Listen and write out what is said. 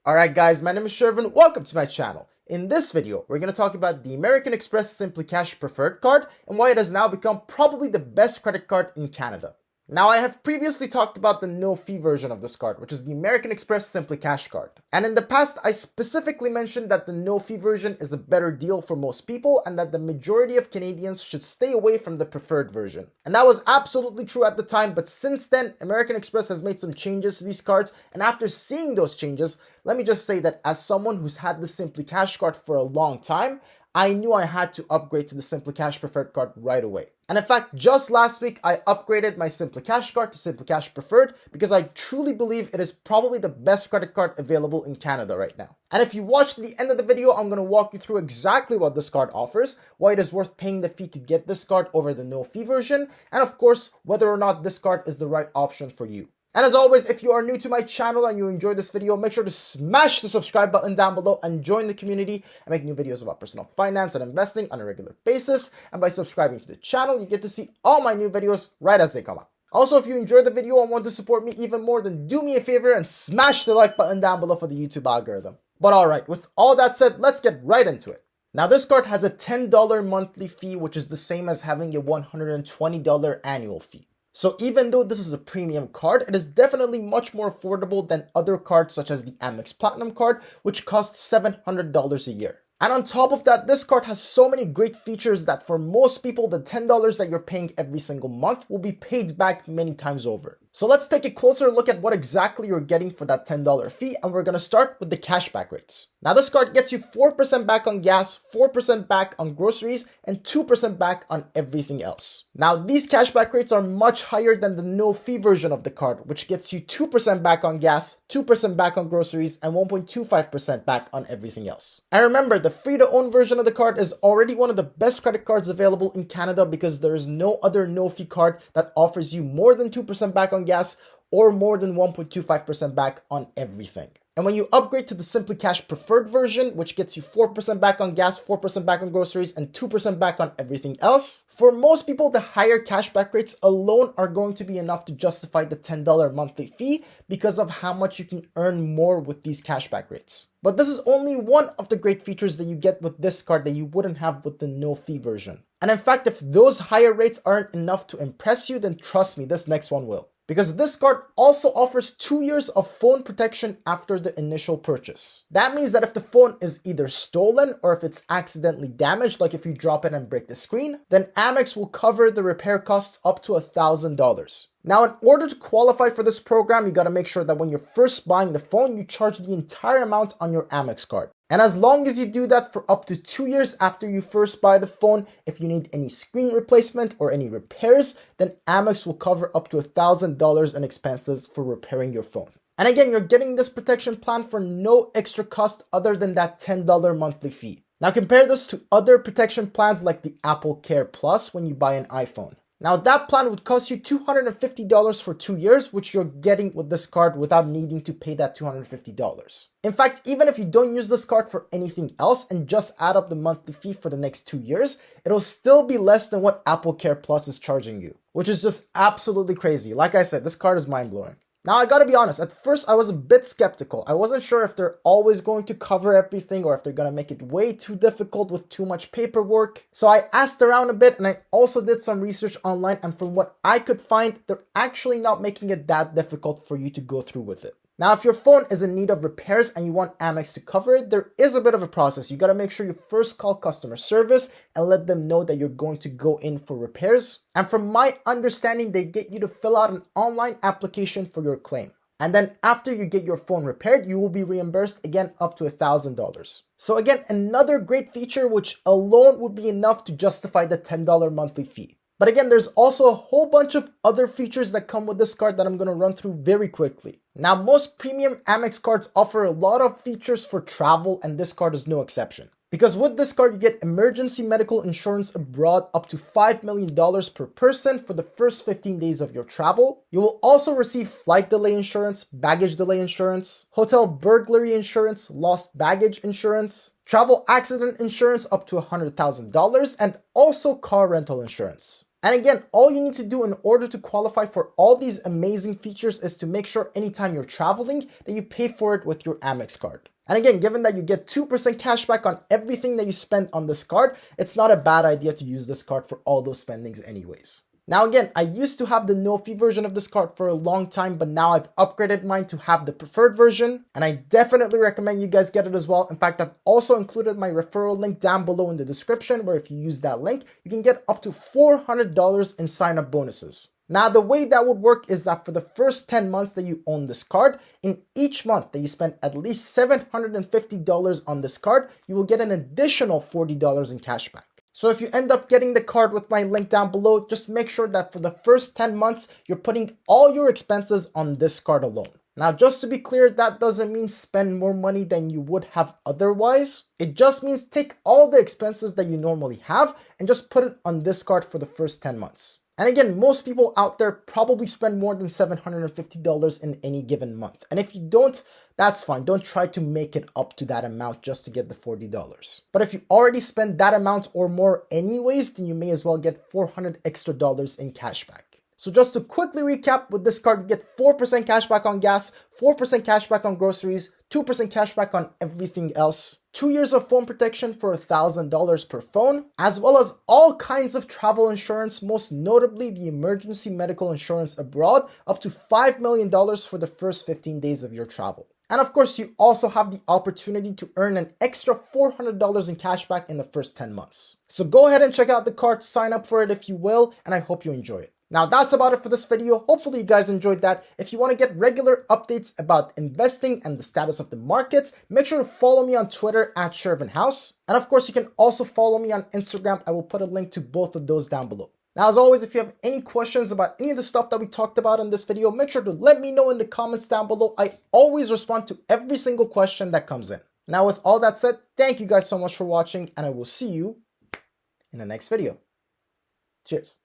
Alright guys, my name is Shervin, welcome to my channel. In this video, we're going to talk about the American Express SimplyCash Preferred Card and why it has now become probably the best credit card in Canada. Now, I have previously talked about the no-fee version of this card, which is the American Express SimplyCash Card. And in the past, I specifically mentioned that the no-fee version is a better deal for most people and that the majority of Canadians should stay away from the preferred version. And that was absolutely true at the time, but since then, American Express has made some changes to these cards, and after seeing those changes, let me just say that as someone who's had the SimplyCash card for a long time, I knew I had to upgrade to the SimplyCash Preferred Card right away. And in fact, just last week, I upgraded my SimplyCash card to SimplyCash Preferred because I truly believe it is probably the best credit card available in Canada right now. And if you watch to the end of the video, I'm going to walk you through exactly what this card offers, why it is worth paying the fee to get this card over the no-fee version, and of course, whether or not this card is the right option for you. And as always, if you are new to my channel and you enjoyed this video, make sure to smash the subscribe button down below and join the community. I make new videos about personal finance and investing on a regular basis. And by subscribing to the channel, you get to see all my new videos right as they come out. Also, if you enjoyed the video and want to support me even more, then do me a favor and smash the like button down below for the YouTube algorithm. But alright, with all that said, let's get right into it. Now, this card has a $10 monthly fee, which is the same as having a $120 annual fee. So even though this is a premium card, it is definitely much more affordable than other cards such as the AMEX Platinum Card, which costs $700 a year. And on top of that, this card has so many great features that for most people, the $10 that you're paying every single month will be paid back many times over. So let's take a closer look at what exactly you're getting for that $10 fee, and we're going to start with the cashback rates. Now, this card gets you 4% back on gas, 4% back on groceries, and 2% back on everything else. Now, these cashback rates are much higher than the no-fee version of the card, which gets you 2% back on gas, 2% back on groceries, and 1.25% back on everything else. And remember, the free-to-own version of the card is already one of the best credit cards available in Canada because there is no other no-fee card that offers you more than 2% back on gas or more than 1.25% back on everything. And when you upgrade to the SimplyCash Preferred version, which gets you 4% back on gas, 4% back on groceries, and 2% back on everything else, for most people, the higher cashback rates alone are going to be enough to justify the $10 monthly fee because of how much you can earn more with these cashback rates. But this is only one of the great features that you get with this card that you wouldn't have with the no-fee version. And in fact, if those higher rates aren't enough to impress you, then trust me, this next one will. Because this card also offers 2 years of phone protection after the initial purchase. That means that if the phone is either stolen or if it's accidentally damaged, like if you drop it and break the screen, then Amex will cover the repair costs up to $1,000. Now, in order to qualify for this program, you gotta make sure that when you're first buying the phone, you charge the entire amount on your Amex card. And as long as you do that for up to 2 years after you first buy the phone, if you need any screen replacement or any repairs, then Amex will cover up to $1,000 in expenses for repairing your phone. And again, you're getting this protection plan for no extra cost other than that $10 monthly fee. Now compare this to other protection plans like the Apple Care Plus when you buy an iPhone. Now that plan would cost you $250 for 2 years, which you're getting with this card without needing to pay that $250. In fact, even if you don't use this card for anything else and just add up the monthly fee for the next 2 years, it'll still be less than what Apple Care Plus is charging you, which is just absolutely crazy. Like I said, this card is mind-blowing. Now, I gotta be honest, at first I was a bit skeptical. I wasn't sure if they're always going to cover everything or if they're gonna make it way too difficult with too much paperwork. So I asked around a bit and I also did some research online, and from what I could find, they're actually not making it that difficult for you to go through with it. Now, if your phone is in need of repairs and you want Amex to cover it, there is a bit of a process. You gotta make sure you first call customer service and let them know that you're going to go in for repairs. And from my understanding, they get you to fill out an online application for your claim. And then after you get your phone repaired, you will be reimbursed again up to $1,000. So again, another great feature which alone would be enough to justify the $10 monthly fee. But again, there's also a whole bunch of other features that come with this card that I'm going to run through very quickly. Now, most premium Amex cards offer a lot of features for travel, and this card is no exception. Because with this card, you get emergency medical insurance abroad up to $5 million per person for the first 15 days of your travel. You will also receive flight delay insurance, baggage delay insurance, hotel burglary insurance, lost baggage insurance, travel accident insurance up to $100,000, and also car rental insurance. And again, all you need to do in order to qualify for all these amazing features is to make sure anytime you're traveling that you pay for it with your Amex card. And again, given that you get 2% cash back on everything that you spend on this card, it's not a bad idea to use this card for all those spendings anyways. Now again, I used to have the no fee version of this card for a long time, but now I've upgraded mine to have the preferred version, and I definitely recommend you guys get it as well. In fact, I've also included my referral link down below in the description, where if you use that link, you can get up to $400 in sign-up bonuses. Now, the way that would work is that for the first 10 months that you own this card, in each month that you spend at least $750 on this card, you will get an additional $40 in cash back. So if you end up getting the card with my link down below, just make sure that for the first 10 months, you're putting all your expenses on this card alone. Now, just to be clear, that doesn't mean spend more money than you would have otherwise. It just means take all the expenses that you normally have and just put it on this card for the first 10 months. And again, most people out there probably spend more than $750 in any given month. And if you don't, that's fine. Don't try to make it up to that amount just to get the $40. But if you already spend that amount or more anyways, then you may as well get $400 extra in cash back. So just to quickly recap, with this card, you get 4% cash back on gas, 4% cash back on groceries, 2% cash back on everything else, 2 years of phone protection for $1,000 per phone, as well as all kinds of travel insurance, most notably the emergency medical insurance abroad, up to $5 million for the first 15 days of your travel. And of course, you also have the opportunity to earn an extra $400 in cash back in the first 10 months. So go ahead and check out the card, sign up for it if you will, and I hope you enjoy it. Now that's about it for this video. Hopefully you guys enjoyed that. If you want to get regular updates about investing and the status of the markets, make sure to follow me on Twitter at Shervin. And of course, you can also follow me on Instagram. I will put a link to both of those down below. Now, as always, if you have any questions about any of the stuff that we talked about in this video, make sure to let me know in the comments down below. I always respond to every single question that comes in. Now, with all that said, thank you guys so much for watching, and I will see you in the next video. Cheers.